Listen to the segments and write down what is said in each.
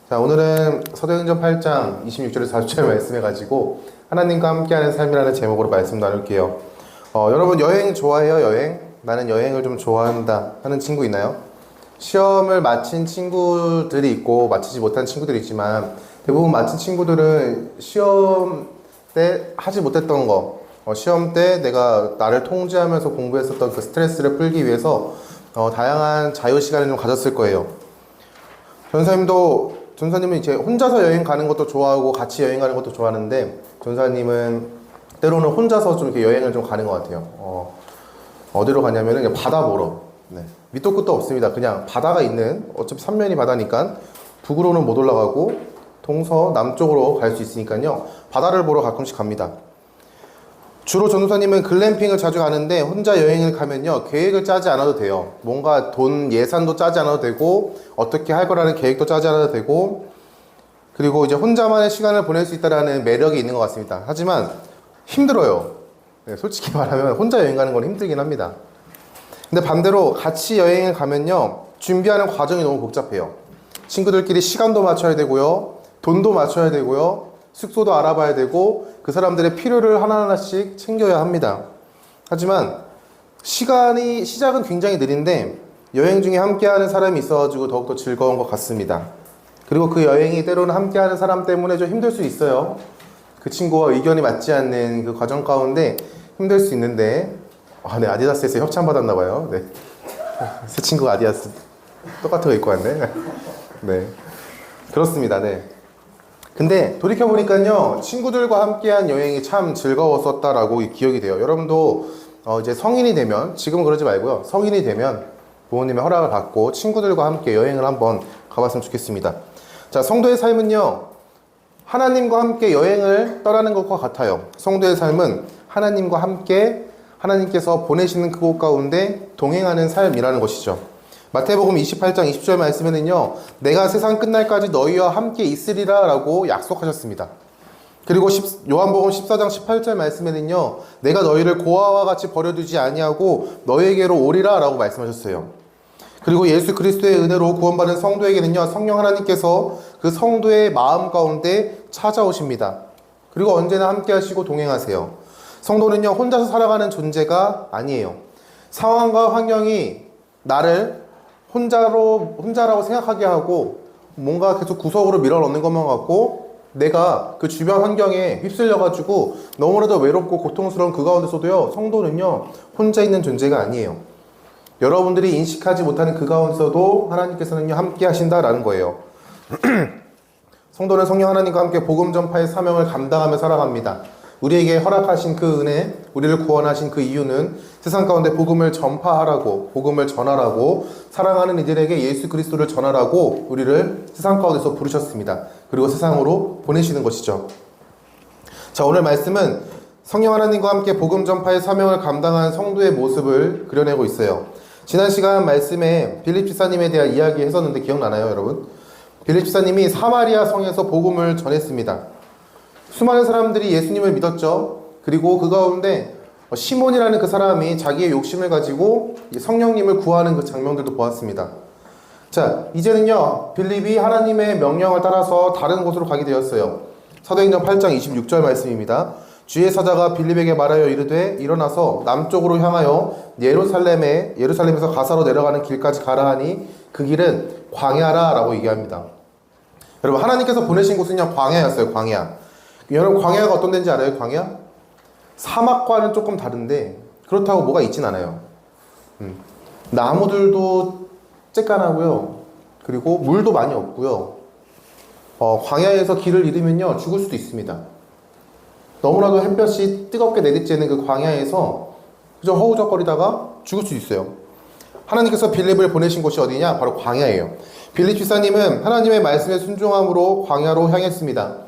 자, 오늘은 사도행전 8장 26절에서 40절 말씀해가지고 하나님과 함께하는 삶이라는 제목으로 말씀 나눌게요. 여러분 여행 좋아해요? 여행? 나는 여행을 좀 좋아한다 하는 친구 있나요? 시험을 마친 친구들이 있고 마치지 못한 친구들이 있지만 대부분 마친 친구들은 시험 때 하지 못했던 거, 시험 때 내가 나를 통제하면서 공부했었던 그 스트레스를 풀기 위해서 다양한 자유 시간을 좀 가졌을 거예요. 전사님은 이제 혼자서 여행 가는 것도 좋아하고 같이 여행 가는 것도 좋아하는데 전사님은 때로는 혼자서 좀 이렇게 여행을 좀 가는 것 같아요. 어디로 가냐면은 그냥 바다 보러. 네. 밑도 끝도 없습니다. 그냥 바다가 있는, 어차피 삼면이 바다니까 북으로는 못 올라가고 남쪽으로 갈 수 있으니까요. 바다를 보러 가끔씩 갑니다. 주로 전도사님은 글램핑을 자주 가는데 혼자 여행을 가면요 계획을 짜지 않아도 돼요. 뭔가 돈 예산도 짜지 않아도 되고 어떻게 할 거라는 계획도 짜지 않아도 되고, 그리고 이제 혼자만의 시간을 보낼 수 있다는 매력이 있는 것 같습니다. 하지만 힘들어요. 네, 솔직히 말하면 혼자 여행 가는 건 힘들긴 합니다. 근데 반대로 같이 여행을 가면요 준비하는 과정이 너무 복잡해요. 친구들끼리 시간도 맞춰야 되고요, 돈도 맞춰야 되고요, 숙소도 알아봐야 되고 그 사람들의 필요를 하나하나씩 챙겨야 합니다. 하지만 시작은 굉장히 느린데 여행 중에 함께하는 사람이 있어가지고 더욱더 즐거운 것 같습니다. 그리고 그 여행이 때로는 함께하는 사람 때문에 좀 힘들 수 있어요. 그 친구와 의견이 맞지 않는 그 과정 가운데 힘들 수 있는데, 네, 아디다스에서 협찬받았나봐요. 네. 새 친구가 아디다스 똑같은 거 입고 왔네. 네. 그렇습니다. 네. 근데 돌이켜보니까요 친구들과 함께한 여행이 참 즐거웠었다라고 기억이 돼요. 여러분도 이제 성인이 되면, 지금은 그러지 말고요, 성인이 되면 부모님의 허락을 받고 친구들과 함께 여행을 한번 가봤으면 좋겠습니다. 자, 성도의 삶은요 하나님과 함께 여행을 떠나는 것과 같아요. 성도의 삶은 하나님과 함께 하나님께서 보내시는 그곳 가운데 동행하는 삶이라는 것이죠. 마태복음 28장 20절 말씀에는요 내가 세상 끝날까지 너희와 함께 있으리라 라고 약속하셨습니다. 그리고 요한복음 14장 18절 말씀에는요 내가 너희를 고아와 같이 버려두지 아니하고 너희에게로 오리라 라고 말씀하셨어요. 그리고 예수 그리스도의 은혜로 구원받은 성도에게는요 성령 하나님께서 그 성도의 마음 가운데 찾아오십니다. 그리고 언제나 함께 하시고 동행하세요. 성도는요 혼자서 살아가는 존재가 아니에요. 상황과 환경이 나를 혼자라고 생각하게 하고 뭔가 계속 구석으로 밀어넣는 것만 같고 내가 그 주변 환경에 휩쓸려가지고 너무나도 외롭고 고통스러운 그 가운데서도요 성도는요 혼자 있는 존재가 아니에요. 여러분들이 인식하지 못하는 그 가운데서도 하나님께서는요 함께 하신다라는 거예요. 성도는 성령 하나님과 함께 복음 전파의 사명을 감당하며 살아갑니다. 우리에게 허락하신 그 은혜, 우리를 구원하신 그 이유는 세상 가운데 복음을 전파하라고, 복음을 전하라고, 사랑하는 이들에게 예수 그리스도를 전하라고 우리를 세상 가운데서 부르셨습니다. 그리고 세상으로 보내시는 것이죠. 자, 오늘 말씀은 성령 하나님과 함께 복음 전파의 사명을 감당한 성도의 모습을 그려내고 있어요. 지난 시간 말씀에 빌립 집사님에 대한 이야기 했었는데 기억나나요, 여러분? 빌립 집사님이 사마리아 성에서 복음을 전했습니다. 수많은 사람들이 예수님을 믿었죠. 그리고 그 가운데 시몬이라는 그 사람이 자기의 욕심을 가지고 성령님을 구하는 그 장면들도 보았습니다. 자, 이제는요 빌립이 하나님의 명령을 따라서 다른 곳으로 가게 되었어요. 사도행전 8장 26절 말씀입니다. 주의 사자가 빌립에게 말하여 이르되 일어나서 남쪽으로 향하여 예루살렘에서 가사로 내려가는 길까지 가라 하니 그 길은 광야라 라고 얘기합니다. 여러분, 하나님께서 보내신 곳은요 광야였어요. 광야. 여러분, 광야가 어떤 데인지 알아요? 광야? 사막과는 조금 다른데 그렇다고 뭐가 있진 않아요. 나무들도 쬐깐하고요. 그리고 물도 많이 없고요. 광야에서 길을 잃으면요 죽을 수도 있습니다. 너무나도 햇볕이 뜨겁게 내리쬐는 그 광야에서 그저 허우적거리다가 죽을 수 있어요. 하나님께서 빌립을 보내신 곳이 어디냐? 바로 광야예요. 빌립 집사님은 하나님의 말씀에 순종함으로 광야로 향했습니다.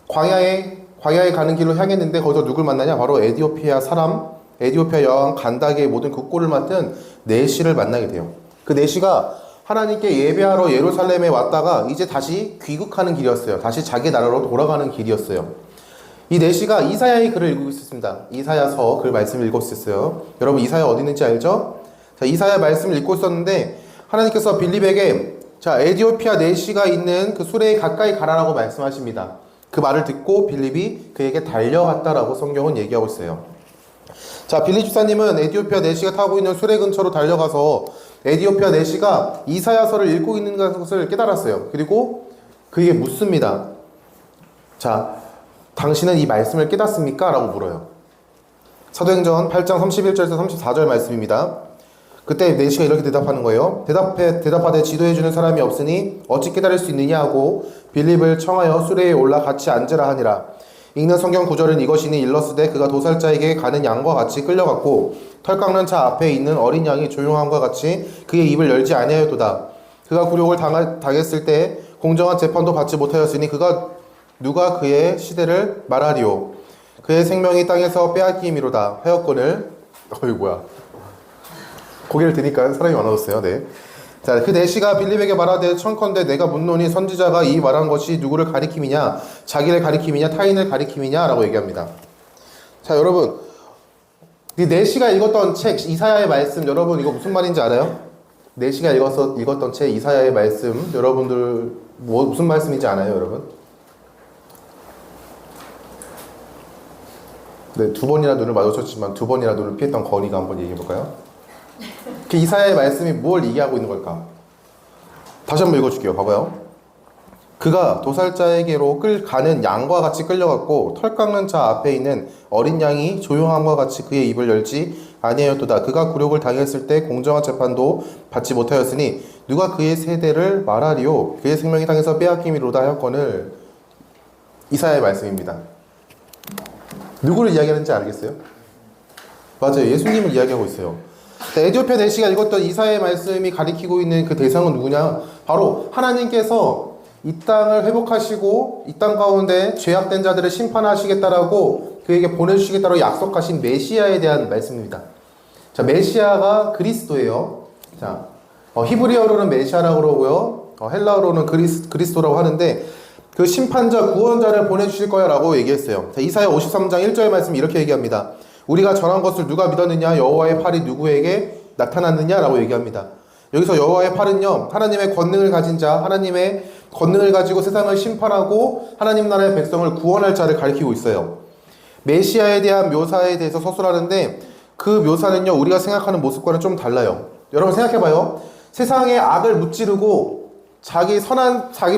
광야에 가는 길로 향했는데 거기서 누굴 만나냐? 바로 에티오피아 여왕 간다게의 모든 그 꼴을 맡은 내시를 만나게 돼요. 그 내시가 하나님께 예배하러 예루살렘에 왔다가 이제 다시 귀국하는 길이었어요. 다시 자기 나라로 돌아가는 길이었어요. 이 내시가 이사야의 글을 읽고 있었습니다. 이사야서 글 말씀을 읽고 있었어요. 여러분, 이사야 어디 있는지 알죠? 자, 이사야 말씀을 읽고 있었는데 하나님께서 빌립에게 자, 에디오피아 내시가 있는 그 수레에 가까이 가라라고 말씀하십니다. 그 말을 듣고 빌립이 그에게 달려갔다라고 성경은 얘기하고 있어요. 자, 빌립 집사님은 에디오피아 내시가 타고 있는 수레 근처로 달려가서 에디오피아 내시가 이사야서를 읽고 있는 것을 깨달았어요. 그리고 그에게 묻습니다. 자, 당신은 이 말씀을 깨닫습니까? 라고 물어요. 사도행전 8장 31절에서 34절 말씀입니다. 그때 내시가 이렇게 대답하는 거예요. 대답하되 지도해주는 사람이 없으니 어찌 깨달을 수 있느냐 하고 빌립을 청하여 수레에 올라 같이 앉으라 하니라. 읽는 성경 구절은 이것이니 일러스되 그가 도살자에게 가는 양과 같이 끌려갔고 털 깎는 차 앞에 있는 어린 양이 조용함과 같이 그의 입을 열지 아니하였도다. 그가 굴욕을 당했을 때 공정한 재판도 받지 못하였으니 누가 그의 시대를 말하리오. 그의 생명이 땅에서 빼앗김이로다 하였거늘. 뭐야. 고개를 드니까 사람이 많아졌어요. 네. 자, 그 내시가 빌립에게 말하되 청컨대 내가 묻노니 선지자가 이 말한 것이 누구를 가리킴이냐, 자기를 가리킴이냐, 타인을 가리킴이냐 라고 얘기합니다. 자, 여러분, 이 내시가 읽었던 책 이사야의 말씀, 여러분 이거 무슨 말인지 알아요? 내시가 읽었던 책 이사야의 말씀, 여러분들 무슨 말씀인지 아나요, 여러분? 네, 2번이나 눈을 마주쳤지만 2번이나 눈을 피했던 건이가 한번 얘기해볼까요? 그 이사야의 말씀이 뭘 얘기하고 있는 걸까? 다시 한번 읽어줄게요. 봐봐요. 그가 도살자에게로 가는 양과 같이 끌려갔고 털 깎는 자 앞에 있는 어린 양이 조용함과 같이 그의 입을 열지 아니하였도다. 그가 굴욕을 당했을 때 공정한 재판도 받지 못하였으니 누가 그의 세대를 말하리요. 그의 생명이 땅에서 빼앗김이로다 하였거늘. 이사야의 말씀입니다. 누구를 이야기하는지 알겠어요? 맞아요. 예수님을 이야기하고 있어요. 에디오피아 내시가 읽었던 이사야의 말씀이 가리키고 있는 그 대상은 누구냐? 바로 하나님께서 이 땅을 회복하시고 이 땅 가운데 죄악된 자들을 심판하시겠다라고 그에게 보내주시겠다고 약속하신 메시아에 대한 말씀입니다. 자, 메시아가 그리스도예요. 자, 히브리어로는 메시아라고 그러고요. 헬라어로는 그리스도라고 하는데 그 심판자, 구원자를 보내주실 거야 라고 얘기했어요. 자, 이사야 53장 1절 말씀 이렇게 얘기합니다. 우리가 전한 것을 누가 믿었느냐? 여호와의 팔이 누구에게 나타났느냐? 라고 얘기합니다. 여기서 여호와의 팔은요, 하나님의 권능을 가진 자, 하나님의 권능을 가지고 세상을 심판하고 하나님 나라의 백성을 구원할 자를 가리키고 있어요. 메시아에 대한 묘사에 대해서 서술하는데 그 묘사는요, 우리가 생각하는 모습과는 좀 달라요. 여러분 생각해봐요. 세상의 악을 무찌르고 자기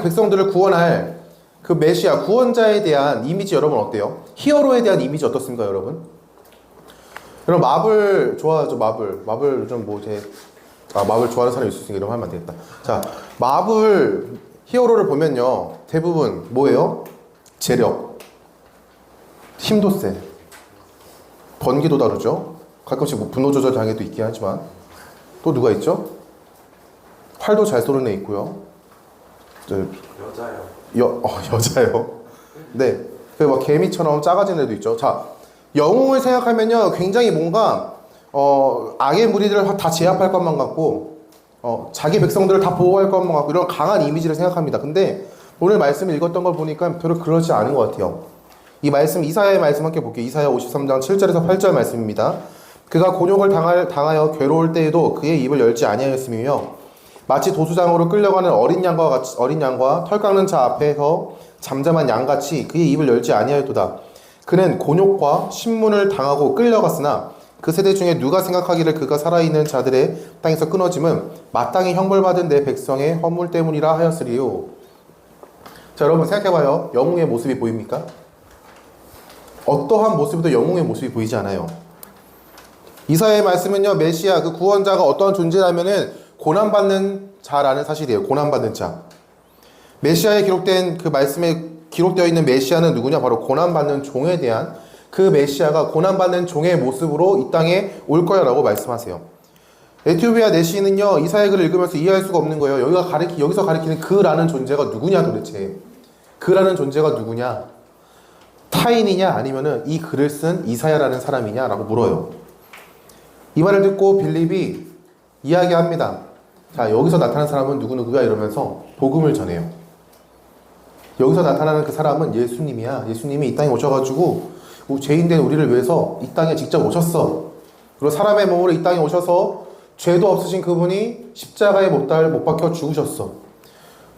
백성들을 구원할 그 메시아, 구원자에 대한 이미지 여러분 어때요? 히어로에 대한 이미지 어떻습니까, 여러분? 여러분 마블 좋아하죠? 마블 좀 마블 좋아하는 사람이 있을 수 있으니까 이러면 하면 안 되겠다. 자, 마블 히어로를 보면요, 대부분 뭐예요? 재력, 힘도 세, 번기도 다르죠. 가끔씩 뭐 분노 조절 장애도 있긴 하지만 또 누가 있죠? 활도 잘 쏘는 애 있고요. 여자요. 여자요. 네, 그 막 개미처럼 작아진 애도 있죠. 자, 영웅을 생각하면요, 굉장히 뭔가 악의 무리들을 다 제압할 것만 같고 자기 백성들을 다 보호할 것만 같고 이런 강한 이미지를 생각합니다. 근데 오늘 말씀을 읽었던 걸 보니까 별로 그렇지 않은 것 같아요. 이 말씀, 이사야의 말씀 함께 볼게요. 이사야 53장 7절에서 8절 말씀입니다. 그가 곤욕을 당하여 괴로울 때에도 그의 입을 열지 아니하였으며 마치 도수장으로 끌려가는 어린 양과 털 깎는 자 앞에서 잠잠한 양같이 그의 입을 열지 아니하였도다. 그는 곤욕과 신문을 당하고 끌려갔으나 그 세대 중에 누가 생각하기를 그가 살아있는 자들의 땅에서 끊어짐은 마땅히 형벌받은 내 백성의 허물 때문이라 하였으리요. 자, 여러분 생각해봐요. 영웅의 모습이 보입니까? 어떠한 모습에도 영웅의 모습이 보이지 않아요. 이사야의 말씀은요, 메시아, 그 구원자가 어떠한 존재라면은 고난받는 자라는 사실이에요. 고난받는 자. 메시아에 기록된 그 말씀에 기록되어 있는 메시아는 누구냐? 바로 고난받는 종에 대한 그 메시아가 고난받는 종의 모습으로 이 땅에 올 거야 라고 말씀하세요. 에티오피아 내시는요, 이사야 글을 읽으면서 이해할 수가 없는 거예요. 여기서 가리키는 그라는 존재가 누구냐 도대체. 그라는 존재가 누구냐? 타인이냐 아니면은 이 글을 쓴 이사야라는 사람이냐 라고 물어요. 이 말을 듣고 빌립이 이야기합니다. 자, 여기서 나타난 사람은 누구누구야 이러면서 복음을 전해요. 여기서 나타나는 그 사람은 예수님이야. 예수님이 이 땅에 오셔가지고 죄인된 우리를 위해서 이 땅에 직접 오셨어. 그리고 사람의 몸으로 이 땅에 오셔서 죄도 없으신 그분이 십자가에 못 박혀 죽으셨어.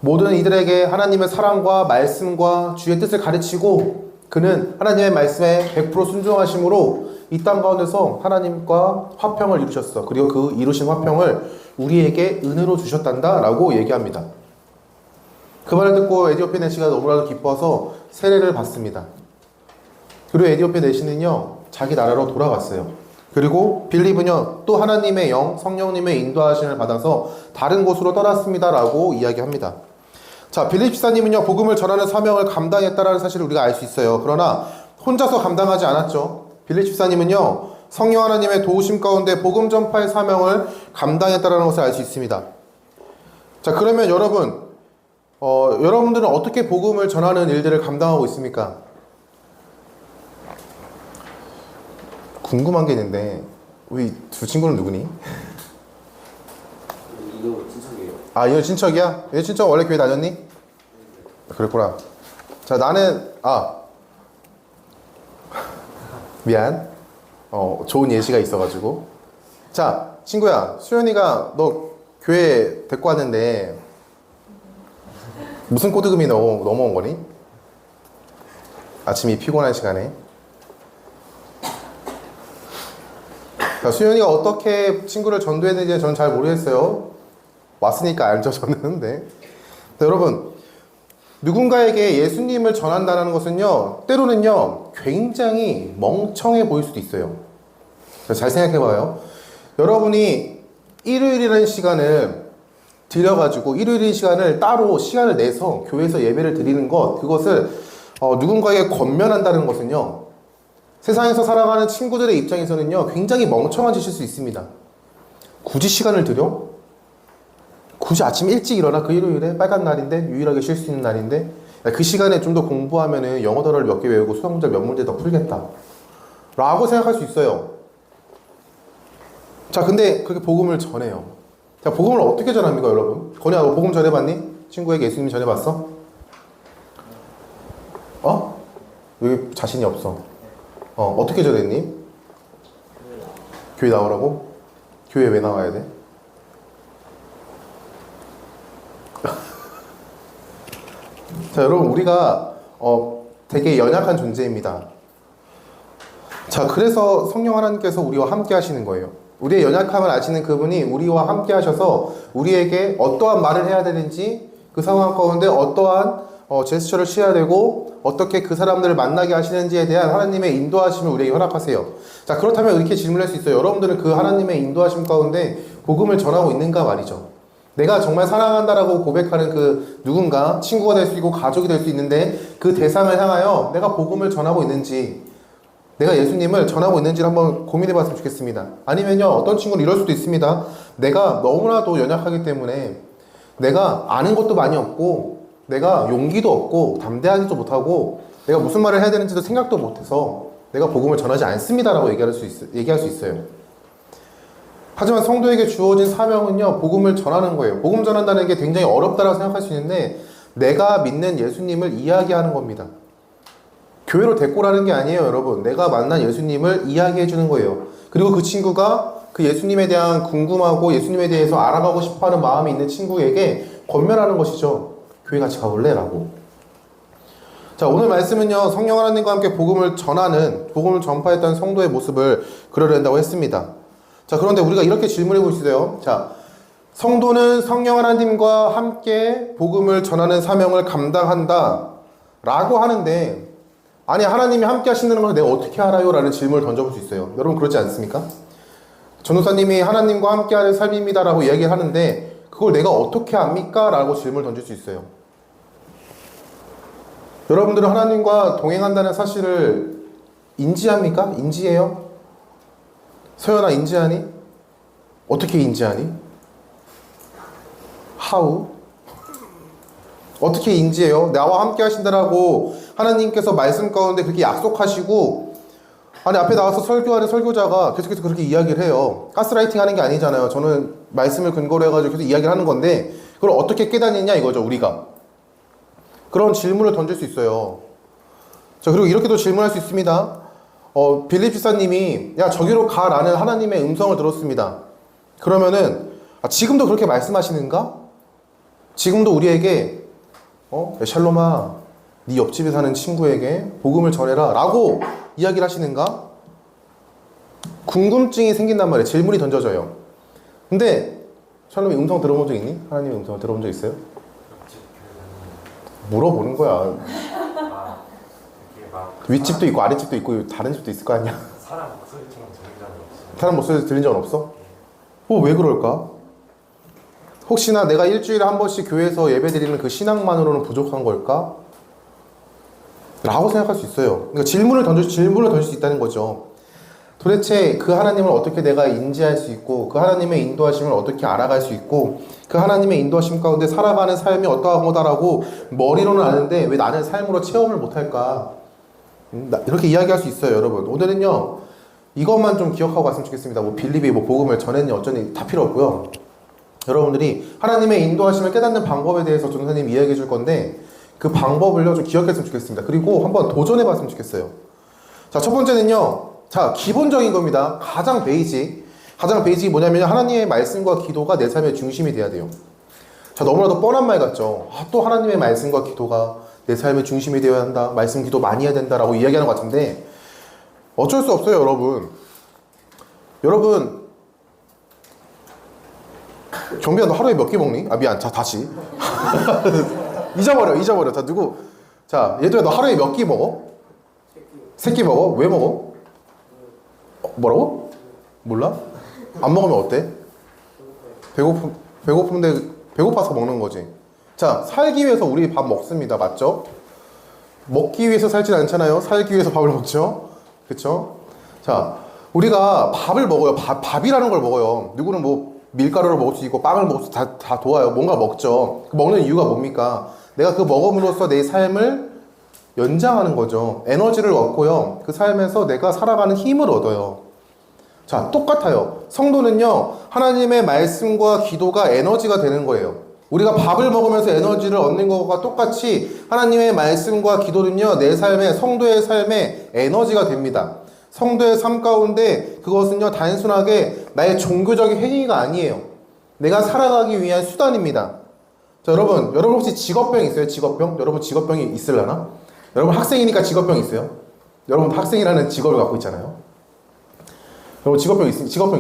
모든 이들에게 하나님의 사랑과 말씀과 주의 뜻을 가르치고 그는 하나님의 말씀에 100% 순종하심으로 이 땅 가운데서 하나님과 화평을 이루셨어. 그리고 그 이루신 화평을 우리에게 은혜로 주셨단다 라고 얘기합니다. 그 말을 듣고 에디오피아 내시가 너무나도 기뻐서 세례를 받습니다. 그리고 에디오피아 내시는요 자기 나라로 돌아갔어요. 그리고 빌립은요 또 하나님의 영 성령님의 인도하심을 받아서 다른 곳으로 떠났습니다 라고 이야기합니다. 자, 빌립 집사님은요 복음을 전하는 사명을 감당했다라는 사실을 우리가 알 수 있어요. 그러나 혼자서 감당하지 않았죠. 빌립 집사님은요 성령 하나님의 도우심 가운데 복음 전파의 사명을 감당했다라는 것을 알 수 있습니다. 자, 그러면 여러분들은 어떻게 복음을 전하는 일들을 감당하고 있습니까? 궁금한 게 있는데 우리 두 친구는 누구니? 이거 친척이에요. 아, 이거 친척이야? 얘 친척 원래 교회 다녔니? 그랬구나. 자, 나는 미안. 좋은 예시가 있어가지고. 자, 친구야, 수연이가 너 교회 데리고 왔는데 무슨 꼬드금이 넘어온 거니? 아침 이 피곤한 시간에. 자, 수연이가 어떻게 친구를 전도했는지 저는 잘 모르겠어요. 왔으니까 알죠, 저는. 네. 자, 여러분, 누군가에게 예수님을 전한다는 것은요, 때로는요, 굉장히 멍청해 보일 수도 있어요. 잘 생각해봐요. 여러분이 일요일이라는 시간을 들여가지고, 일요일의 시간을 따로 시간을 내서 교회에서 예배를 드리는 것, 그것을 누군가에게 권면한다는 것은요, 세상에서 살아가는 친구들의 입장에서는요, 굉장히 멍청한 짓일 수 있습니다. 굳이 시간을 들여? 굳이 아침 일찍 일어나? 그 일요일에 빨간 날인데 유일하게 쉴 수 있는 날인데 그 시간에 좀 더 공부하면은 영어 단어를 몇 개 외우고 수학 문제 몇 문제 더 풀겠다 라고 생각할 수 있어요. 자, 근데 그렇게 복음을 전해요. 자, 복음을 어떻게 전합니까, 여러분? 건이야, 너 복음 전해봤니? 친구에게 예수님 전해봤어? 왜 자신이 없어? 어떻게 전했니? 교회 나오라고? 교회 왜 나와야 돼? 자, 여러분, 우리가 되게 연약한 존재입니다. 자, 그래서 성령 하나님께서 우리와 함께 하시는 거예요. 우리의 연약함을 아시는 그분이 우리와 함께 하셔서 우리에게 어떠한 말을 해야 되는지, 그 상황 가운데 어떠한 제스처를 취해야 되고 어떻게 그 사람들을 만나게 하시는지에 대한 하나님의 인도하심을 우리에게 허락하세요. 자, 그렇다면 이렇게 질문할 수 있어요. 여러분들은 그 하나님의 인도하심 가운데 복음을 전하고 있는가 말이죠. 내가 정말 사랑한다라고 고백하는 그 누군가, 친구가 될 수 있고 가족이 될 수 있는데 그 대상을 향하여 내가 복음을 전하고 있는지, 내가 예수님을 전하고 있는지를 한번 고민해 봤으면 좋겠습니다. 아니면요, 어떤 친구는 이럴 수도 있습니다. 내가 너무나도 연약하기 때문에 내가 아는 것도 많이 없고 내가 용기도 없고 담대하지도 못하고 내가 무슨 말을 해야 되는지도 생각도 못해서 내가 복음을 전하지 않습니다라고 얘기할 수 있어요. 하지만 성도에게 주어진 사명은요, 복음을 전하는 거예요. 복음 전한다는 게 굉장히 어렵다고 생각할 수 있는데 내가 믿는 예수님을 이야기하는 겁니다. 교회로 데리고 오라는 게 아니에요, 여러분. 내가 만난 예수님을 이야기해 주는 거예요. 그리고 그 친구가 그 예수님에 대한 궁금하고 예수님에 대해서 알아가고 싶어하는 마음이 있는 친구에게 권면하는 것이죠. 교회 같이 가볼래? 라고. 자, 오늘 말씀은요, 성령 하나님과 함께 복음을 전파했던 성도의 모습을 그려낸다고 했습니다. 자, 그런데 우리가 이렇게 질문해 볼 수 있어요. 자, 성도는 성령 하나님과 함께 복음을 전하는 사명을 감당한다 라고 하는데, 아니, 하나님이 함께 하신다는 걸 내가 어떻게 알아요? 라는 질문을 던져볼 수 있어요. 여러분, 그렇지 않습니까? 전도사님이 하나님과 함께하는 삶입니다 라고 이야기를 하는데 그걸 내가 어떻게 압니까? 라고 질문을 던질 수 있어요. 여러분들은 하나님과 동행한다는 사실을 인지합니까? 인지해요? 서연아, 인지하니? 어떻게 인지하니? How? 어떻게 인지해요? 나와 함께 하신다라고 하나님께서 말씀 가운데 그렇게 약속하시고, 아니, 앞에 나와서 설교하는 설교자가 계속해서 그렇게 이야기를 해요. 가스라이팅 하는 게 아니잖아요. 저는 말씀을 근거로 해가지고 계속 이야기를 하는 건데 그걸 어떻게 깨닫느냐 이거죠, 우리가. 그런 질문을 던질 수 있어요. 자, 그리고 이렇게도 질문할 수 있습니다. 빌립 집사님이 야, 저기로 가라는 하나님의 음성을 들었습니다. 그러면은 지금도 그렇게 말씀하시는가? 지금도 우리에게 야, 샬롬아, 네 옆집에 사는 친구에게 복음을 전해라 라고 이야기를 하시는가? 궁금증이 생긴단 말이에요. 질문이 던져져요. 근데 샬롬이 음성 들어본 적 있니? 하나님의 음성 들어본 적 있어요? 물어보는 거야. 윗집도 있고 아랫집도 있고 다른 집도 있을 거 아니야. 사람 목소리처럼 들린 적은 없어요. 사람 목소리 들린 적은 없어? 왜 그럴까? 혹시나 내가 일주일에 한 번씩 교회에서 예배 드리는 그 신앙만으로는 부족한 걸까? 라고 생각할 수 있어요. 그러니까 질문을 던질 수 있다는 거죠. 도대체 그 하나님을 어떻게 내가 인지할 수 있고, 그 하나님의 인도하심을 어떻게 알아갈 수 있고, 그 하나님의 인도하심 가운데 살아가는 삶이 어떠한 거다라고 머리로는 아는데 왜 나는 삶으로 체험을 못할까? 이렇게 이야기할 수 있어요, 여러분. 오늘은요, 이것만 좀 기억하고 갔으면 좋겠습니다. 빌립이 복음을 전했니 어쩌니 다 필요 없고요. 여러분들이 하나님의 인도하심을 깨닫는 방법에 대해서 전도사님이 이야기해 줄 건데, 그 방법을요 좀 기억했으면 좋겠습니다. 그리고 한번 도전해 봤으면 좋겠어요. 자, 첫 번째는요, 자, 기본적인 겁니다. 가장 베이직이 뭐냐면 하나님의 말씀과 기도가 내 삶의 중심이 돼야 돼요. 자, 너무나도 뻔한 말 같죠. 또 하나님의 말씀과 기도가 내 삶의 중심이 되어야 한다, 말씀 기도 많이 해야 된다라고 이야기하는 것 같은데, 어쩔 수 없어요, 여러분 경비야, 너 하루에 몇 끼 먹니? 미안. 자, 다시 잊어버려. 자, 얘들아, 너 하루에 몇 끼 먹어? 3끼 먹어? 왜 먹어? 뭐라고? 몰라? 안 먹으면 어때? 배고픈데 배고파서 먹는 거지. 자, 살기 위해서 우리 밥 먹습니다. 맞죠? 먹기 위해서 살진 않잖아요. 살기 위해서 밥을 먹죠. 그쵸? 자, 우리가 밥을 먹어요. 밥이라는 걸 먹어요. 누구는 밀가루를 먹을 수 있고 빵을 먹을 수 다 도와요. 뭔가 먹죠. 먹는 이유가 뭡니까? 내가 그 먹음으로써 내 삶을 연장하는 거죠. 에너지를 얻고요. 그 삶에서 내가 살아가는 힘을 얻어요. 자, 똑같아요. 성도는요, 하나님의 말씀과 기도가 에너지가 되는 거예요. 우리가 밥을 먹으면서 에너지를 얻는 것과 똑같이 하나님의 말씀과 기도는요, 내 삶에, 성도의 삶에 에너지가 됩니다. 성도의 삶 가운데 그것은요, 단순하게 나의 종교적인 행위가 아니에요. 내가 살아가기 위한 수단입니다. 자, 여러분 혹시 직업병 있어요? 직업병? 여러분 직업병이 있으려나? 여러분 학생이니까 직업병 있어요? 여러분 학생이라는 직업을 갖고 있잖아요. 여러분 직업병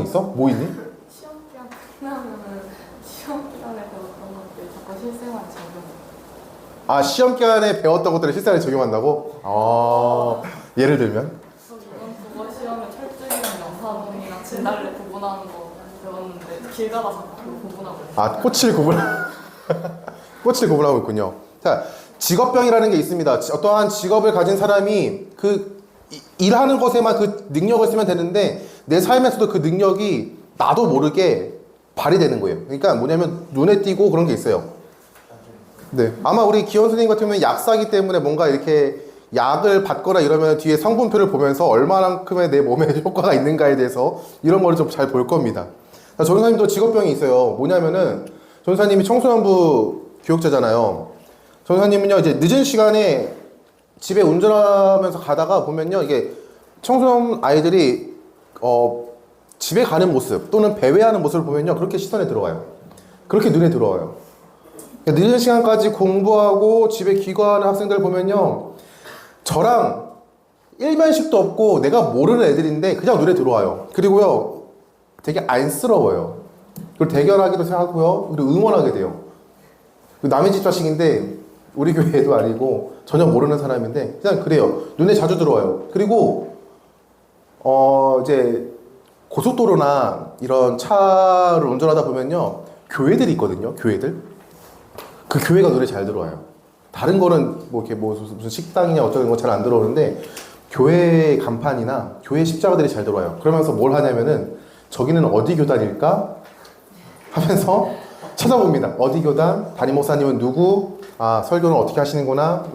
있어? 뭐 있니? 시험 기간 끝나면은 시험 기간에 배웠던 것들 자꾸 실생활에 적용. 시험 기간에 배웠던 것들을 실생활에 적용한다고? 예를 들면? 이번 국어 시험에 철쭉이랑 명사동이랑 진달래 구분하는 거 배웠는데 길 가다가 그거 구분하고 있어요. 꽃을 구분하고 있군요. 자, 직업병이라는 게 있습니다. 어떠한 직업을 가진 사람이 일하는 것에만 그 능력을 쓰면 되는데 내 삶에서도 그 능력이 나도 모르게 발휘되는 거예요. 그러니까 뭐냐면 눈에 띄고 그런 게 있어요. 네, 아마 우리 기원 선생님 같은 경우는 약사기 때문에 뭔가 이렇게 약을 받거나 이러면 뒤에 성분표를 보면서 얼마만큼의 내 몸에 효과가 있는가에 대해서 이런 거를 좀 잘 볼 겁니다. 전사님도 직업병이 있어요. 뭐냐면은 전사님이 청소년부 교육자잖아요. 전사님은요, 이제 늦은 시간에 집에 운전하면서 가다가 보면요, 이게 청소년 아이들이 집에 가는 모습 또는 배회하는 모습을 보면요, 그렇게 시선에 들어와요. 그렇게 눈에 들어와요. 늦은 시간까지 공부하고 집에 귀가하는 학생들 보면요, 저랑 일면식도 없고 내가 모르는 애들인데 그냥 눈에 들어와요. 그리고요, 되게 안쓰러워요. 그리고 대견하기도 하고요, 그리고 응원하게 돼요. 남의 집 자식인데 우리 교회 애도 아니고 전혀 모르는 사람인데 그냥 그래요. 눈에 자주 들어와요. 그리고 이제 고속도로나 이런 차를 운전하다 보면요, 교회들이 있거든요. 교회들. 그 교회가 눈에 잘 들어와요. 다른 거는 이렇게 무슨 식당이냐 어쩌는 거 잘 안 들어오는데 교회 간판이나 교회 십자가들이 잘 들어와요. 그러면서 뭘 하냐면은 저기는 어디 교단일까 하면서 찾아봅니다. 어디 교단? 담임 목사님은 누구? 설교는 어떻게 하시는구나.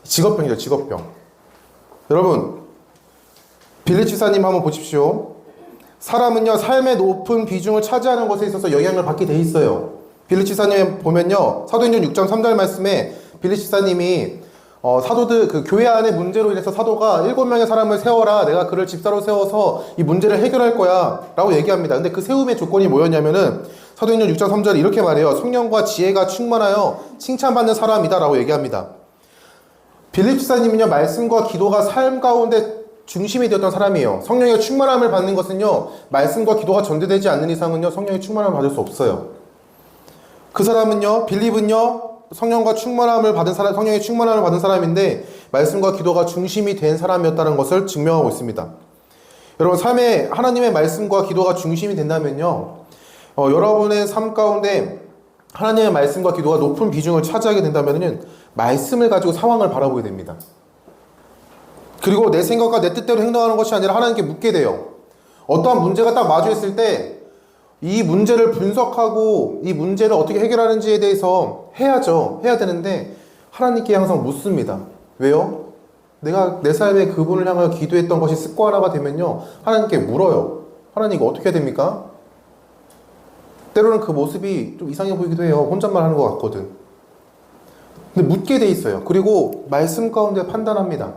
직업병이죠, 직업병. 여러분, 빌리 치사님 한번 보십시오. 사람은요, 삶의 높은 비중을 차지하는 것에 있어서 영향을 받게 돼 있어요. 빌리 치사님 보면요, 사도행전 6장 3절 말씀에 빌리 치사님이 사도들 그 교회 안의 문제로 인해서 사도가 7명의 사람을 세워라. 내가 그를 집사로 세워서 이 문제를 해결할 거야. 라고 얘기합니다. 근데 그 세움의 조건이 뭐였냐면은 사도행전 6장 3절에 이렇게 말해요. 성령과 지혜가 충만하여 칭찬받는 사람이다. 라고 얘기합니다. 빌립 집사님은요, 말씀과 기도가 삶 가운데 중심이 되었던 사람이에요. 성령의 충만함을 받는 것은요, 말씀과 기도가 전제되지 않는 이상은요, 성령의 충만함을 받을 수 없어요. 그 사람은요, 빌립은요, 성령과 충만함을 받은 사람, 성령의 충만함을 받은 사람인데 말씀과 기도가 중심이 된 사람이었다는 것을 증명하고 있습니다. 여러분, 삶에 하나님의 말씀과 기도가 중심이 된다면요, 여러분의 삶 가운데 하나님의 말씀과 기도가 높은 비중을 차지하게 된다면은 말씀을 가지고 상황을 바라보게 됩니다. 그리고 내 생각과 내 뜻대로 행동하는 것이 아니라 하나님께 묻게 돼요. 어떠한 문제가 딱 마주했을 때 이 문제를 분석하고 이 문제를 어떻게 해결하는지에 대해서 해야죠. 해야 되는데 하나님께 항상 묻습니다. 왜요? 내가 내 삶에 그분을 향하여 기도했던 것이 습관화가 되면요, 하나님께 물어요. 하나님 이거 어떻게 해야 됩니까? 때로는 그 모습이 좀 이상해 보이기도 해요. 혼잣말 하는 것 같거든. 근데 묻게 돼 있어요. 그리고 말씀 가운데 판단합니다.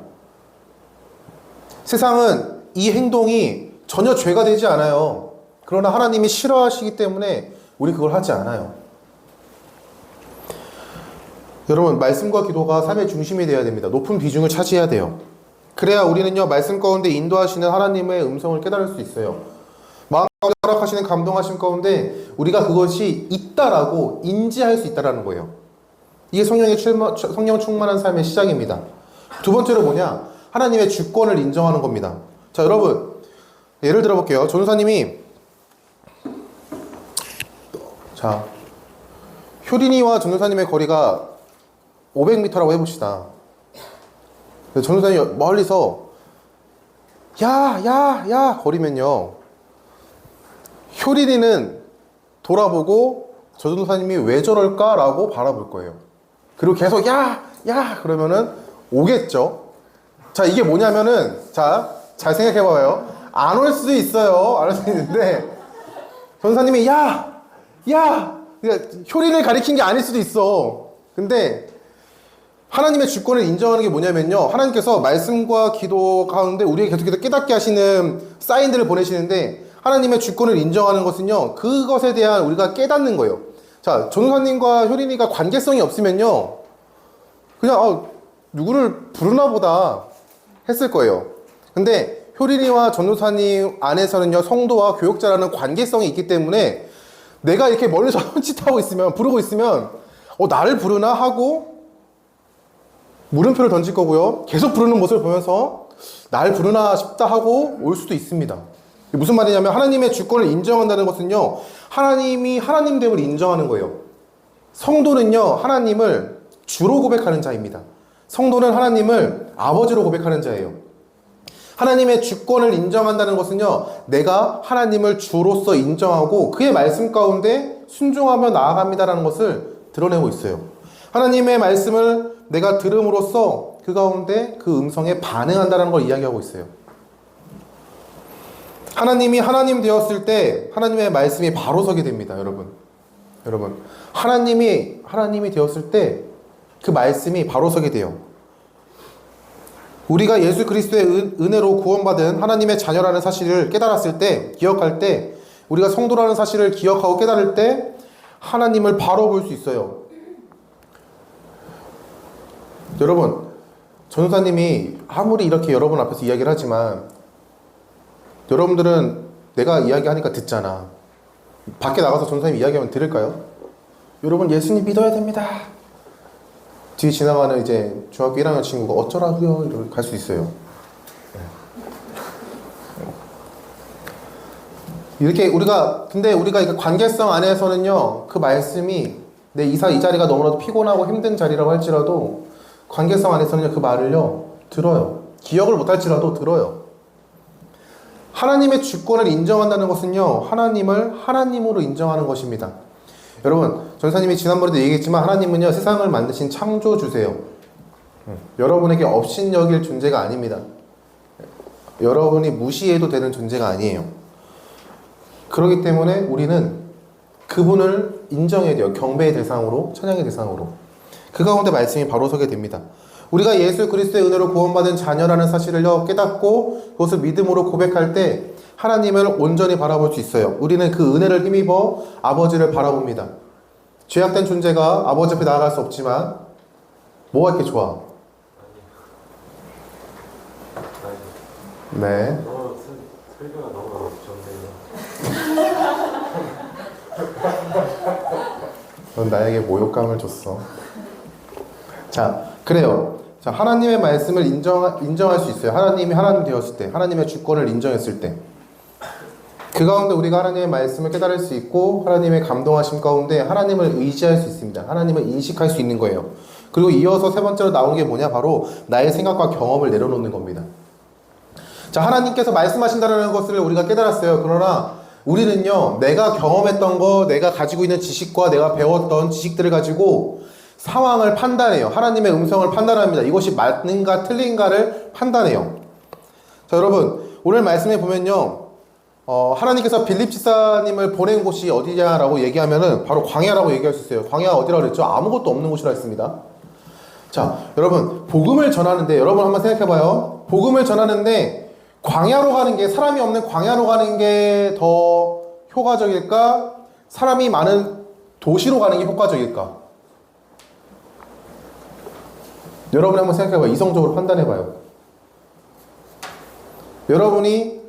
세상은 이 행동이 전혀 죄가 되지 않아요. 그러나 하나님이 싫어하시기 때문에 우리 그걸 하지 않아요. 여러분, 말씀과 기도가 삶의 중심이 되어야 됩니다. 높은 비중을 차지해야 돼요. 그래야 우리는요, 말씀 가운데 인도하시는 하나님의 음성을 깨달을 수 있어요. 마음 가운데 허락하시는 감동하심 가운데 우리가 그것이 있다라고 인지할 수 있다라는 거예요. 이게 성령 충만한 삶의 시작입니다. 두 번째로 뭐냐? 하나님의 주권을 인정하는 겁니다. 자, 여러분, 예를 들어 볼게요. 전도사님이 자, 효린이와 전도사님의 거리가 500m라고 해봅시다. 전도사님이 멀리서 야 거리면요, 효린이는 돌아보고 저 전도사님이 왜 저럴까라고 바라볼 거예요. 그리고 계속 야 그러면은 오겠죠. 자, 이게 뭐냐면은, 자, 잘 생각해봐요. 안 올 수도 있어요. 안 올 수도 있는데 전도사님이 그러니까 효린을 가리킨 게 아닐 수도 있어. 근데 하나님의 주권을 인정하는 게 뭐냐면요, 하나님께서 말씀과 기도 가운데 우리에게 계속해서 깨닫게 하시는 사인들을 보내시는데, 하나님의 주권을 인정하는 것은요, 그것에 대한 우리가 깨닫는 거예요. 자, 전도사님과 효린이가 관계성이 없으면요, 그냥 누구를 부르나 보다 했을 거예요. 근데 효린이와 전도사님 안에서는요, 성도와 교역자라는 관계성이 있기 때문에 내가 이렇게 멀리서 헛짓하고 있으면, 부르고 있으면 나를 부르나 하고 물음표를 던질 거고요, 계속 부르는 모습을 보면서 날 부르나 싶다 하고 올 수도 있습니다. 무슨 말이냐면, 하나님의 주권을 인정한다는 것은요, 하나님이 하나님됨을 인정하는 거예요. 성도는요, 하나님을 주로 고백하는 자입니다. 성도는 하나님을 아버지로 고백하는 자예요. 하나님의 주권을 인정한다는 것은요, 내가 하나님을 주로서 인정하고 그의 말씀 가운데 순종하며 나아갑니다라는 것을 드러내고 있어요. 하나님의 말씀을 내가 들음으로써 그 가운데 그 음성에 반응한다는 걸 이야기하고 있어요. 하나님이 하나님 되었을 때 하나님의 말씀이 바로 서게 됩니다. 여러분, 하나님이 되었을 때 그 말씀이 바로 서게 돼요. 우리가 예수 그리스도의 은혜로 구원받은 하나님의 자녀라는 사실을 깨달았을 때, 기억할 때, 우리가 성도라는 사실을 기억하고 깨달을 때 하나님을 바로 볼 수 있어요. 여러분, 전도사님이 아무리 이렇게 여러분 앞에서 이야기를 하지만 여러분들은 내가 이야기하니까 듣잖아. 밖에 나가서 전도사님이 이야기하면 들을까요? 여러분, 예수님 믿어야 됩니다. 뒤에 지나가는 이제 중학교 1학년 친구가 어쩌라고요? 이러고 갈 수 있어요. 이렇게 근데 우리가 이 관계성 안에서는요, 그 말씀이 이 자리가 너무나도 피곤하고 힘든 자리라고 할지라도 관계성 안에서는요, 그 말을요, 들어요. 기억을 못할지라도 들어요. 하나님의 주권을 인정한다는 것은요, 하나님을 하나님으로 인정하는 것입니다. 여러분, 전사님이 지난번에도 얘기했지만 하나님은요, 세상을 만드신 창조주세요. 여러분에게 업신여길 존재가 아닙니다. 여러분이 무시해도 되는 존재가 아니에요. 그렇기 때문에 우리는 그분을 인정해야 돼요. 경배의 대상으로, 찬양의 대상으로. 그 가운데 말씀이 바로 서게 됩니다. 우리가 예수 그리스도의 은혜로 구원받은 자녀라는 사실을요 깨닫고 그것을 믿음으로 고백할 때 하나님을 온전히 바라볼 수 있어요. 우리는 그 은혜를 힘입어 아버지를 바라봅니다. 죄악된 존재가 아버지 앞에 나아갈 수 없지만 뭐가 이렇게 좋아? 네. 너무 설교가 너무 좋네요. 넌 나에게 모욕감을 줬어. 자, 그래요. 자, 하나님의 말씀을 인정할 수 있어요. 하나님이 하나님 되었을 때, 하나님의 주권을 인정했을 때. 그 가운데 우리가 하나님의 말씀을 깨달을 수 있고 하나님의 감동하심 가운데 하나님을 의지할 수 있습니다. 하나님을 인식할 수 있는 거예요. 그리고 이어서 세 번째로 나오는 게 뭐냐? 바로 나의 생각과 경험을 내려놓는 겁니다. 자, 하나님께서 말씀하신다는 것을 우리가 깨달았어요. 그러나 우리는요, 내가 경험했던 거, 내가 가지고 있는 지식과 내가 배웠던 지식들을 가지고 상황을 판단해요. 하나님의 음성을 판단합니다. 이것이 맞는가 틀린가를 판단해요. 자, 여러분, 오늘 말씀에 보면요, 하나님께서 빌립 지사님을 보낸 곳이 어디냐라고 얘기하면은 바로 광야라고 얘기할 수 있어요. 광야 어디라고 그랬죠? 아무것도 없는 곳이라 했습니다. 자, 여러분, 복음을 전하는데, 여러분 한번 생각해봐요. 복음을 전하는데, 광야로 가는 게, 사람이 없는 광야로 가는 게 더 효과적일까? 사람이 많은 도시로 가는 게 효과적일까? 여러분이 한번 생각해봐요. 이성적으로 판단해봐요. 여러분이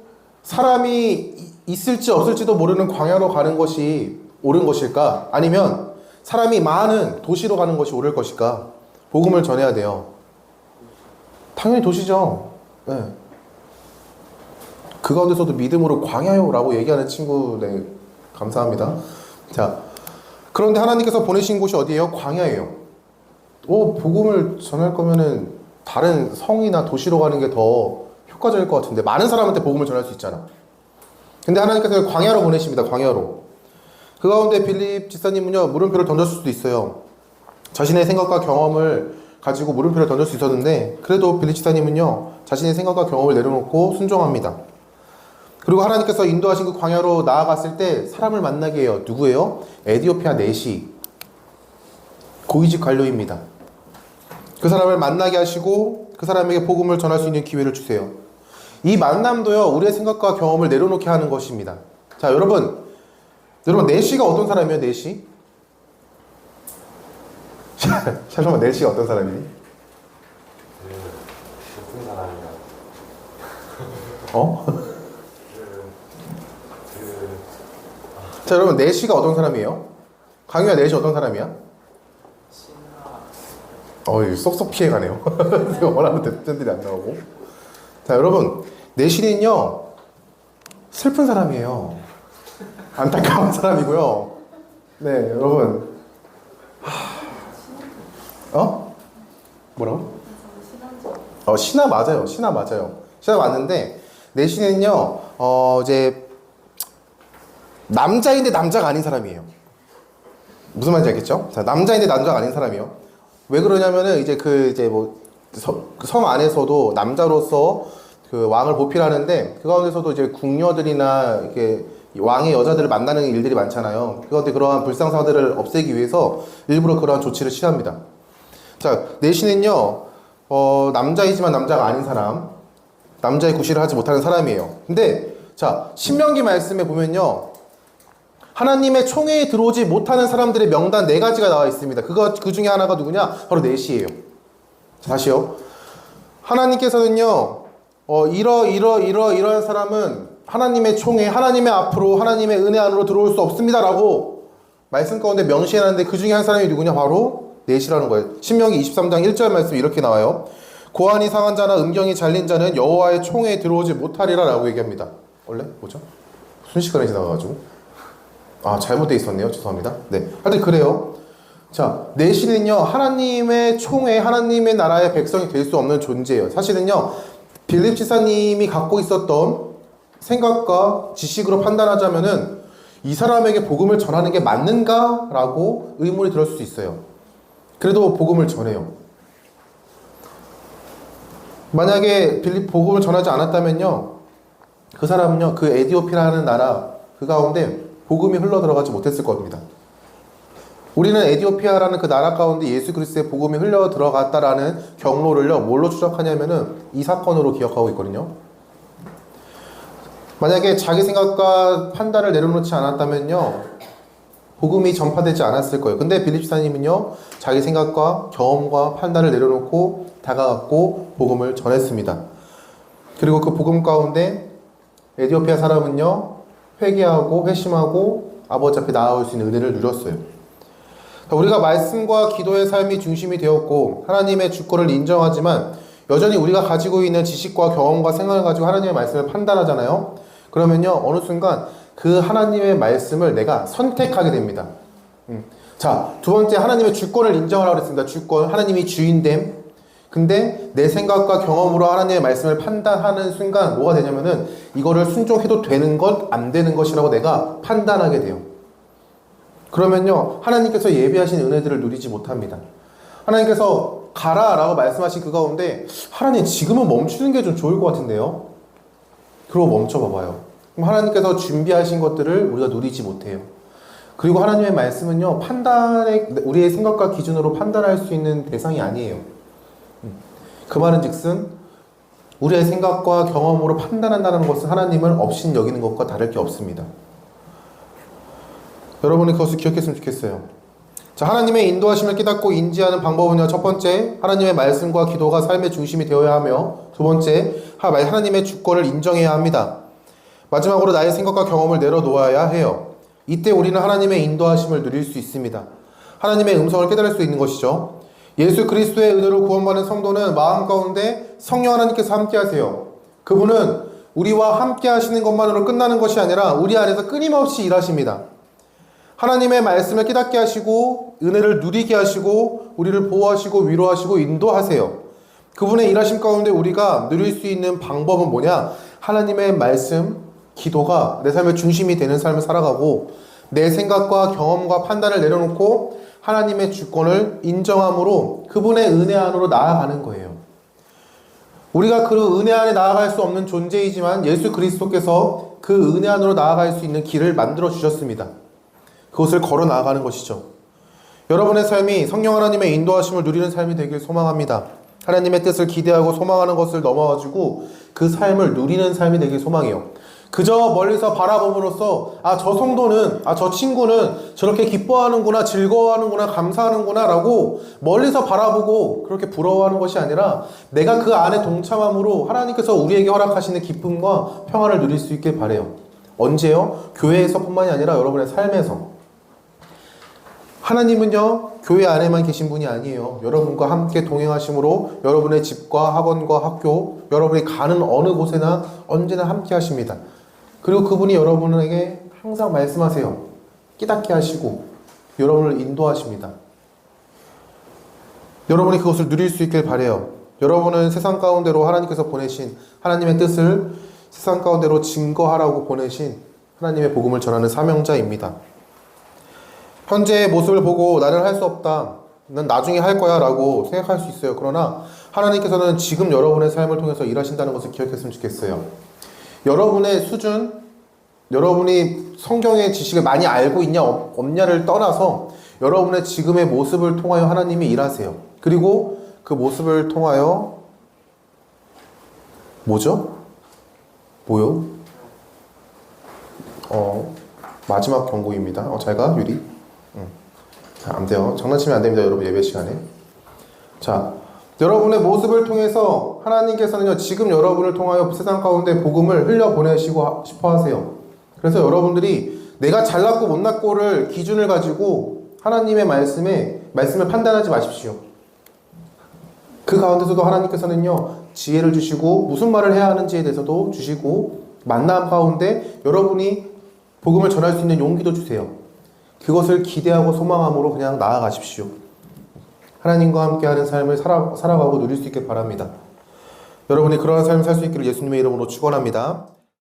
사람이 있을지 없을지도 모르는 광야로 가는 것이 옳은 것일까? 아니면 사람이 많은 도시로 가는 것이 옳을 것일까? 복음을 전해야 돼요. 당연히 도시죠. 네. 그 가운데서도 믿음으로 광야요라고 얘기하는 친구, 네, 감사합니다. 자, 그런데 하나님께서 보내신 곳이 어디예요? 광야예요. 복음을 전할 거면은 다른 성이나 도시로 가는 게 더 효과적일 것 같은데 많은 사람한테 복음을 전할 수 있잖아. 근데 하나님께서 광야로 보내십니다. 광야로. 그 가운데 빌립 지사님은요, 물음표를 던졌을 수도 있어요. 자신의 생각과 경험을 가지고 물음표를 던질 수 있었는데 그래도 빌립 지사님은요, 자신의 생각과 경험을 내려놓고 순종합니다. 그리고 하나님께서 인도하신 그 광야로 나아갔을 때 사람을 만나게 해요. 누구예요? 에디오피아 내시 고위직 관료입니다. 그 사람을 만나게 하시고 그 사람에게 복음을 전할 수 있는 기회를 주세요. 이 만남도요, 우리의 생각과 경험을 내려놓게 하는 것입니다. 자, 여러분 내시가 어떤 사람이에요? 내시? 잠깐만, 내시가 어떤 사람이니? 무슨 사람이야? 자, 여러분 내시가 어떤 사람이에요? 강유야, 내시 어떤 사람이야? 쏙쏙 피해가네요. 제가 원하는 답변들이 안 나오고. 자, 여러분, 내시는요, 슬픈 사람이에요. 안타까운 사람이고요. 네, 여러분. 뭐라고? 신하 맞아요. 신하 맞아요. 신하 맞는데, 내시는요, 이제, 남자인데 남자가 아닌 사람이에요. 무슨 말인지 알겠죠? 자, 남자인데 남자가 아닌 사람이에요. 왜 그러냐면은 이제 성 안에서도 남자로서 그 왕을 보필하는데 그 가운데서도 이제 궁녀들이나 이렇게 왕의 여자들을 만나는 일들이 많잖아요. 그 가운데 그러한 불상사들을 없애기 위해서 일부러 그러한 조치를 취합니다. 자, 내시는요, 남자이지만 남자가 아닌 사람, 남자의 구실을 하지 못하는 사람이에요. 근데 자, 신명기 말씀에 보면요, 하나님의 총회에 들어오지 못하는 사람들의 명단 4가지가 나와 있습니다. 그 중에 하나가 누구냐? 바로 내시예요. 다시요. 하나님께서는요, 이러한 사람은 하나님의 총회, 하나님의 앞으로, 하나님의 은혜 안으로 들어올 수 없습니다. 라고 말씀 가운데 명시해놨는데 그 중에 한 사람이 누구냐? 바로 내시라는 거예요. 신명기 23장 1절 말씀이 이렇게 나와요. 고환이 상한 자나 음경이 잘린 자는 여호와의 총회에 들어오지 못하리라 라고 얘기합니다. 원래 뭐죠? 순식간에 지나가가지고. 잘못되어 있었네요. 죄송합니다. 네. 하여튼 그래요. 자, 내시는요, 하나님의 총회, 하나님의 나라의 백성이 될 수 없는 존재예요. 사실은요, 빌립 지사님이 갖고 있었던 생각과 지식으로 판단하자면은 이 사람에게 복음을 전하는 게 맞는가? 라고 의문이 들을 수도 있어요. 그래도 복음을 전해요. 만약에 빌립 복음을 전하지 않았다면요, 그 사람은요, 그 에디오피아라는 나라, 그 가운데 복음이 흘러 들어가지 못했을 겁니다. 우리는 에디오피아라는 그 나라 가운데 예수 그리스도의 복음이 흘러 들어갔다라는 경로를요, 뭘로 추적하냐면은 이 사건으로 기억하고 있거든요. 만약에 자기 생각과 판단을 내려놓지 않았다면요, 복음이 전파되지 않았을 거예요. 근데 빌립 집사님은요, 자기 생각과 경험과 판단을 내려놓고 다가갔고 복음을 전했습니다. 그리고 그 복음 가운데 에디오피아 사람은요, 회개하고 회심하고 아버지 앞에 나아올 수 있는 은혜를 누렸어요. 우리가 말씀과 기도의 삶이 중심이 되었고 하나님의 주권을 인정하지만 여전히 우리가 가지고 있는 지식과 경험과 생각을 가지고 하나님의 말씀을 판단하잖아요. 그러면요, 어느 순간 그 하나님의 말씀을 내가 선택하게 됩니다. 자, 두 번째, 하나님의 주권을 인정하라고 그랬습니다. 주권, 하나님이 주인됨. 근데 내 생각과 경험으로 하나님의 말씀을 판단하는 순간 뭐가 되냐면은 이거를 순종해도 되는 것, 안 되는 것이라고 내가 판단하게 돼요. 그러면요, 하나님께서 예비하신 은혜들을 누리지 못합니다. 하나님께서 가라 라고 말씀하신 그 가운데 하나님 지금은 멈추는 게 좀 좋을 것 같은데요. 그러고 멈춰 봐봐요. 그럼 하나님께서 준비하신 것들을 우리가 누리지 못해요. 그리고 하나님의 말씀은요, 우리의 생각과 기준으로 판단할 수 있는 대상이 아니에요. 그 말은 즉슨 우리의 생각과 경험으로 판단한다는 것은 하나님을 업신 여기는 것과 다를 게 없습니다. 여러분이 그것을 기억했으면 좋겠어요. 자, 하나님의 인도하심을 깨닫고 인지하는 방법은요, 첫 번째, 하나님의 말씀과 기도가 삶의 중심이 되어야 하며, 두 번째, 하나님의 주권을 인정해야 합니다. 마지막으로 나의 생각과 경험을 내려놓아야 해요. 이때 우리는 하나님의 인도하심을 누릴 수 있습니다. 하나님의 음성을 깨달을 수 있는 것이죠. 예수 그리스도의 은혜로 구원받은 성도는 마음 가운데 성령 하나님께서 함께 하세요. 그분은 우리와 함께 하시는 것만으로 끝나는 것이 아니라 우리 안에서 끊임없이 일하십니다. 하나님의 말씀을 깨닫게 하시고 은혜를 누리게 하시고 우리를 보호하시고 위로하시고 인도하세요. 그분의 일하심 가운데 우리가 누릴 수 있는 방법은 뭐냐? 하나님의 말씀, 기도가 내 삶의 중심이 되는 삶을 살아가고 내 생각과 경험과 판단을 내려놓고 하나님의 주권을 인정함으로 그분의 은혜 안으로 나아가는 거예요. 우리가 그 은혜 안에 나아갈 수 없는 존재이지만 예수 그리스도께서 그 은혜 안으로 나아갈 수 있는 길을 만들어 주셨습니다. 그것을 걸어 나아가는 것이죠. 여러분의 삶이 성령 하나님의 인도하심을 누리는 삶이 되길 소망합니다. 하나님의 뜻을 기대하고 소망하는 것을 넘어가지고 그 삶을 누리는 삶이 되길 소망해요. 그저 멀리서 바라봄으로써 저 성도는, 저 친구는 저렇게 기뻐하는구나, 즐거워하는구나, 감사하는구나 라고 멀리서 바라보고 그렇게 부러워하는 것이 아니라 내가 그 안에 동참함으로 하나님께서 우리에게 허락하시는 기쁨과 평안을 누릴 수 있길 바라요. 언제요? 교회에서뿐만이 아니라 여러분의 삶에서. 하나님은요, 교회 안에만 계신 분이 아니에요. 여러분과 함께 동행하심으로 여러분의 집과 학원과 학교, 여러분이 가는 어느 곳에나 언제나 함께 하십니다. 그리고 그분이 여러분에게 항상 말씀하세요. 깨닫게 하시고 여러분을 인도하십니다. 여러분이 그것을 누릴 수 있길 바라요. 여러분은 세상 가운데로 하나님께서 보내신 하나님의 뜻을 세상 가운데로 증거하라고 보내신 하나님의 복음을 전하는 사명자입니다. 현재의 모습을 보고 나는 할 수 없다, 난 나중에 할 거야 라고 생각할 수 있어요. 그러나 하나님께서는 지금 여러분의 삶을 통해서 일하신다는 것을 기억했으면 좋겠어요. 여러분의 수준, 여러분이 성경의 지식을 많이 알고 있냐 없냐를 떠나서 여러분의 지금의 모습을 통하여 하나님이 일하세요. 그리고 그 모습을 통하여 뭐죠? 뭐요? 마지막 경고입니다. 잘 가, 유리? 안 돼요. 장난치면 안 됩니다, 여러분, 예배 시간에. 자, 여러분의 모습을 통해서 하나님께서는요, 지금 여러분을 통하여 세상 가운데 복음을 흘려보내시고 싶어 하세요. 그래서 여러분들이 내가 잘났고 못났고를 기준을 가지고 하나님의 말씀을 판단하지 마십시오. 그 가운데서도 하나님께서는요, 지혜를 주시고 무슨 말을 해야 하는지에 대해서도 주시고 만남 가운데 여러분이 복음을 전할 수 있는 용기도 주세요. 그것을 기대하고 소망함으로 그냥 나아가십시오. 하나님과 함께하는 삶을 살아가고 누릴 수 있길 바랍니다. 여러분이 그러한 삶을 살 수 있기를 예수님의 이름으로 축원합니다.